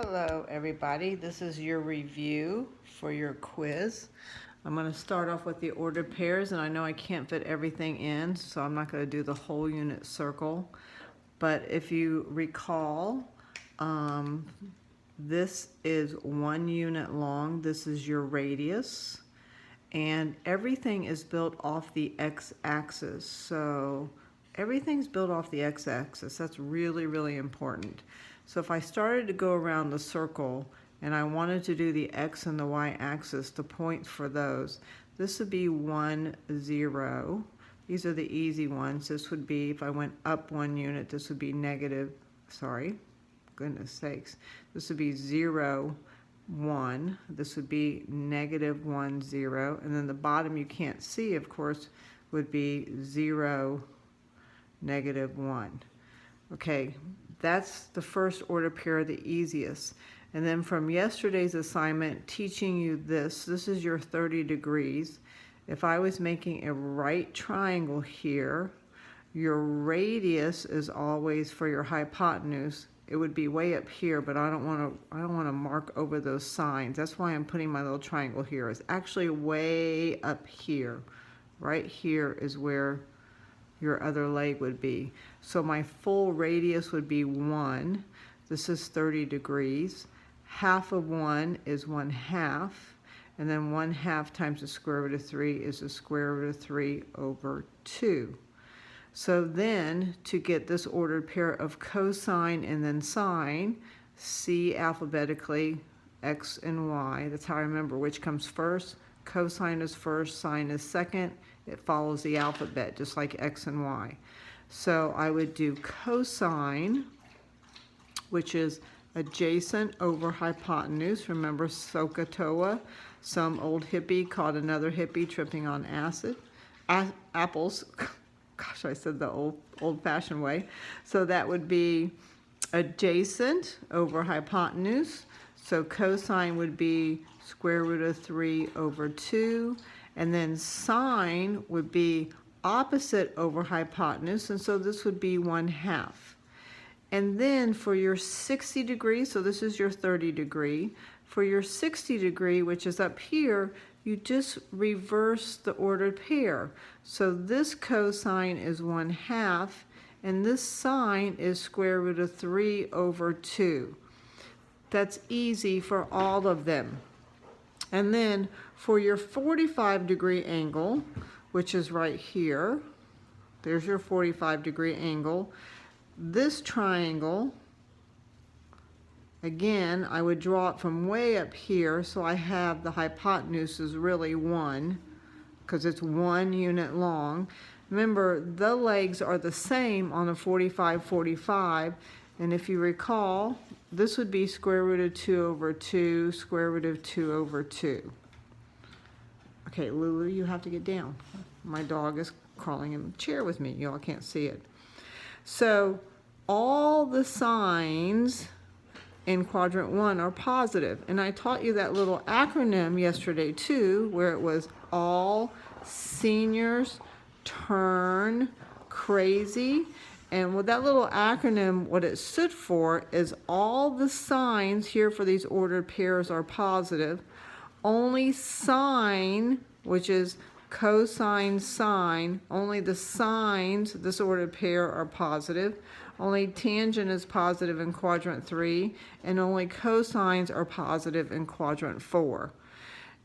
Hello everybody, this is your review for your quiz. I'm going to start off with the ordered pairs, and I know I can't fit everything in, so I'm not going to do the whole unit circle. But if you recall, this is 1 unit long, this is your radius, and everything is built off the x-axis. So everything's built off the x-axis. That's really, really important. So if I started to go around the circle and I wanted to do the x and the y-axis, the point for those, this would be 1, 0. These are the easy ones. This would be, if I went up 1 unit, this would be negative, sorry, goodness sakes. This would be 0, 1. This would be negative 1, 0. And then the bottom you can't see, of course, would be 0, negative 1. Okay, that's the first order pair, the easiest. And then from yesterday's assignment, teaching you this is your 30 degrees. If I was making a right triangle here, your radius is always for your hypotenuse. It would be way up here, but I don't want to mark over those signs. That's why I'm putting my little triangle here. It's actually way up here. Right here is where your other leg would be. So my full radius would be 1. This is 30 degrees. Half of 1 is 1/2. And then 1/2 times the square root of 3 is the square root of 3 over 2. So then, to get this ordered pair of cosine and then sine, C alphabetically, X and Y. That's how I remember which comes first. Cosine is first, sine is second. It follows the alphabet, just like X and Y. So I would do cosine, which is adjacent over hypotenuse. Remember SOHCAHTOA? Some old hippie caught another hippie tripping on apples. Gosh, I said the old-fashioned way. So that would be adjacent over hypotenuse. So cosine would be square root of 3 over 2. And then sine would be opposite over hypotenuse. And so this would be 1/2. And then for your 60 degrees, so this is your 30 degree. For your 60 degree, which is up here, you just reverse the ordered pair. So this cosine is 1/2, and this sine is square root of 3 over 2. That's easy for all of them. And then for your 45 degree angle, which is right here, there's your 45 degree angle. This triangle, again, I would draw it from way up here, so I have the hypotenuse is really 1, because it's 1 unit long. Remember, the legs are the same on a 45, 45, and if you recall, this would be square root of 2 over 2, square root of 2 over 2. Okay, Lulu, you have to get down. My dog is crawling in the chair with me. Y'all can't see it. So all the signs in quadrant 1 are positive. And I taught you that little acronym yesterday too, where it was all seniors turn crazy. And with that little acronym, what it stood for is all the signs here for these ordered pairs are positive. Only sine, which is cosine, sine, only the signs, this ordered pair, are positive. Only tangent is positive in quadrant 3, and only cosines are positive in quadrant 4.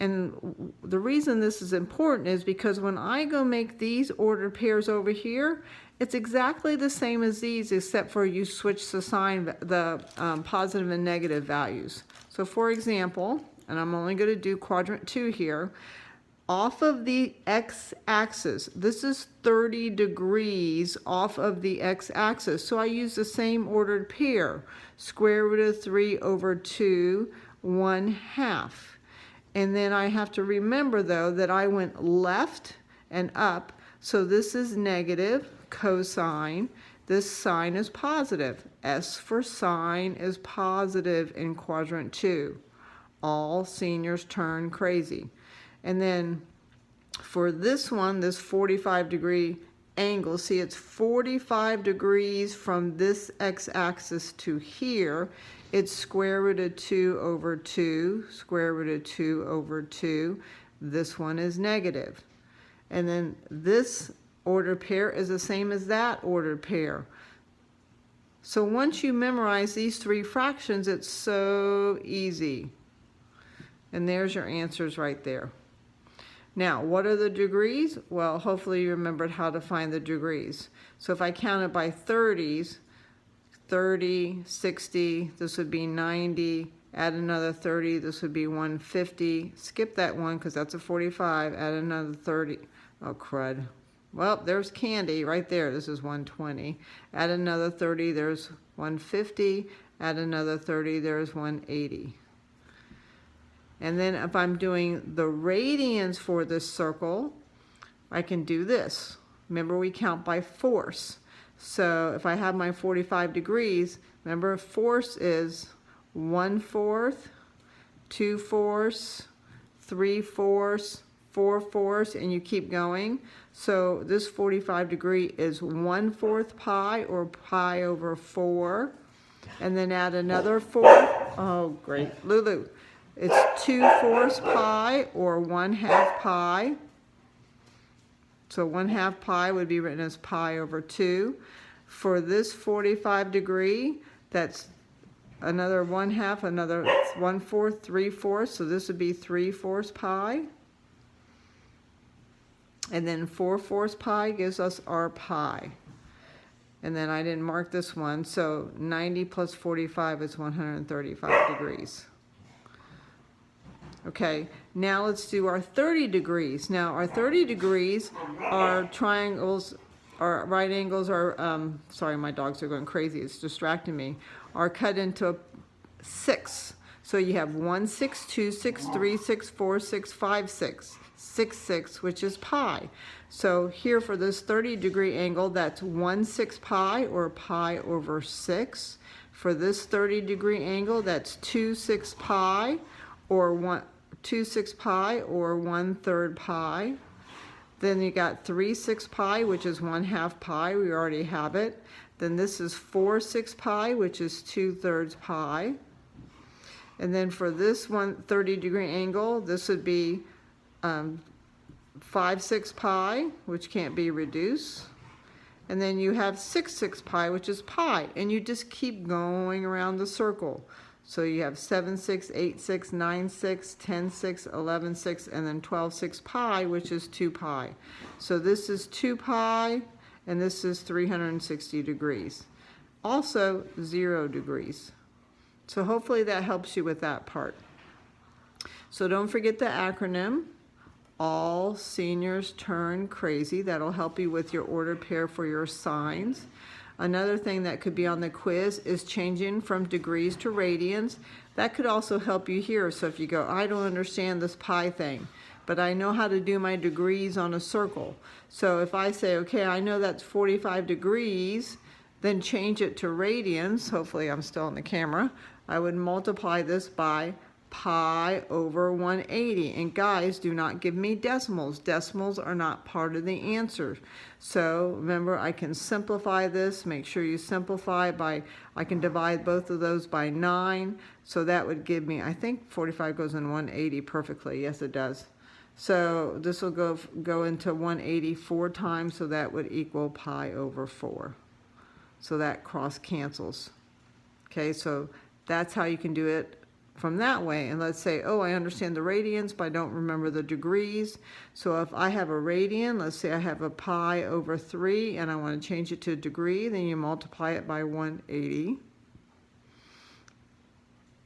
And the reason this is important is because when I go make these ordered pairs over here, it's exactly the same as these, except for you switch the sign, the positive and negative values. So for example, and I'm only going to do quadrant 2 here, off of the x-axis, this is 30 degrees off of the x-axis, so I use the same ordered pair, square root of 3 over 2, 1/2. And then I have to remember, though, that I went left and up, so this is negative, cosine. This sine is positive. S for sine is positive in quadrant 2. All seniors turn crazy. And then for this one, this 45 degree angle, see it's 45 degrees from this x-axis to here. It's square root of 2 over 2, square root of 2 over 2. This one is negative. And then this ordered pair is the same as that ordered pair. So once you memorize these three fractions, it's so easy. And there's your answers right there. Now, what are the degrees? Well, hopefully you remembered how to find the degrees. So if I counted by 30s, 30, 60, this would be 90, add another 30, this would be 150. Skip that one because that's a 45, add another 30. Oh, crud. Well, there's Candy right there. This is 120. Add another 30, there's 150. Add another 30, there's 180. And then if I'm doing the radians for this circle, I can do this. Remember, we count by force. So if I have my 45 degrees, remember force is 1/4, 2/4, 3/4, 4/4, and you keep going. So this 45 degree is 1/4 pi, or pi over 4. And then add another 4. Oh, great. Lulu. It's 2/4 pi, or 1/2 pi. So 1/2 pi would be written as pi over 2. For this 45 degree, that's another 1/2, another 1/4, 3/4. So this would be 3/4 pi. And then 4/4 pi gives us our pi. And then I didn't mark this one, so 90 plus 45 is 135 degrees. Okay, now let's do our 30 degrees. Now our 30 degrees are triangles, or right angles are, sorry, my dogs are going crazy, it's distracting me, are cut into 6. So you have 1, 6, 2, 6, 3, 6, 4, 6, 5, 6, 6, 6, which is pi. So here for this 30 degree angle, that's 1/6 pi, or pi over 6. For this 30 degree angle, that's 2/6 pi, or 2/6 pi, or 1/3 pi. Then you got 3/6 pi, which is 1/2 pi. We already have it. Then this is 4/6 pi, which is 2/3 pi. And then for this 30 degree angle, this would be 5/6 pi, which can't be reduced. And then you have 6/6 pi, which is pi. And you just keep going around the circle. So you have 7/6, 8/6, 9/6, 10/6, 11/6, and then 12/6 pi, which is 2 pi. So this is 2 pi, and this is 360 degrees. Also 0 degrees. So hopefully that helps you with that part. So don't forget the acronym. All seniors turn crazy. That'll help you with your ordered pair for your signs. Another thing that could be on the quiz is changing from degrees to radians. That could also help you here. So if you go, I don't understand this pi thing, but I know how to do my degrees on a circle. So if I say, okay, I know that's 45 degrees, then change it to radians. Hopefully I'm still on the camera. I would multiply this by pi over 180. And guys, do not give me decimals. Decimals are not part of the answer. So remember, I can simplify this. Make sure you simplify by, I can divide both of those by 9. So that would give me, I think 45 goes in 180 perfectly. Yes, it does. So this will go into 180 4 times, so that would equal pi over 4. So that cross cancels. Okay, so that's how you can do it from that way. And let's say, oh, I understand the radians, but I don't remember the degrees. So if I have a radian, let's say I have a pi over 3, and I want to change it to a degree, then you multiply it by 180.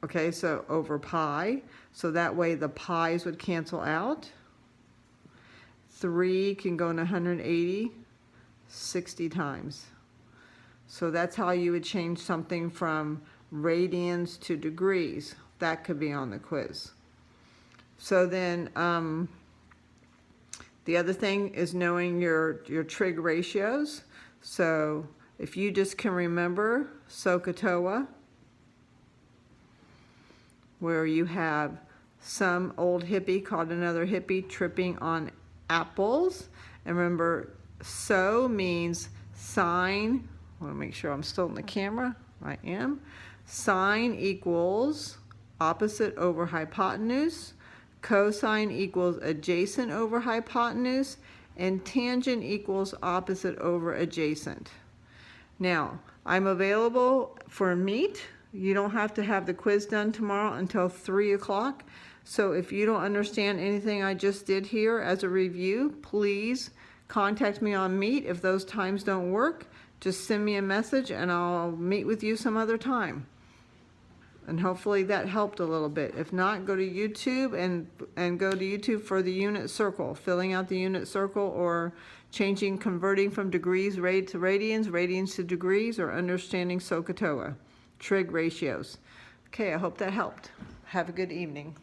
Okay, so over pi. So that way the pi's would cancel out. 3 can go in 180 60 times. So that's how you would change something from radians to degrees. That could be on the quiz. So then the other thing is knowing your trig ratios. So if you just can remember SOHCAHTOA, where you have some old hippie caught another hippie tripping on apples. And remember, So means sine. I want to make sure I'm still in the camera. I am. Sine equals opposite over hypotenuse. Cosine equals adjacent over hypotenuse. And tangent equals opposite over adjacent. Now, I'm available for Meet. You don't have to have the quiz done tomorrow until 3 o'clock. So if you don't understand anything I just did here as a review, please contact me on Meet. If those times don't work, just send me a message and I'll meet with you some other time. And hopefully that helped a little bit. If not, go to YouTube and go to YouTube for the unit circle, filling out the unit circle, or converting from degrees to radians, radians to degrees, or understanding SOHCAHTOA, trig ratios. Okay, I hope that helped. Have a good evening.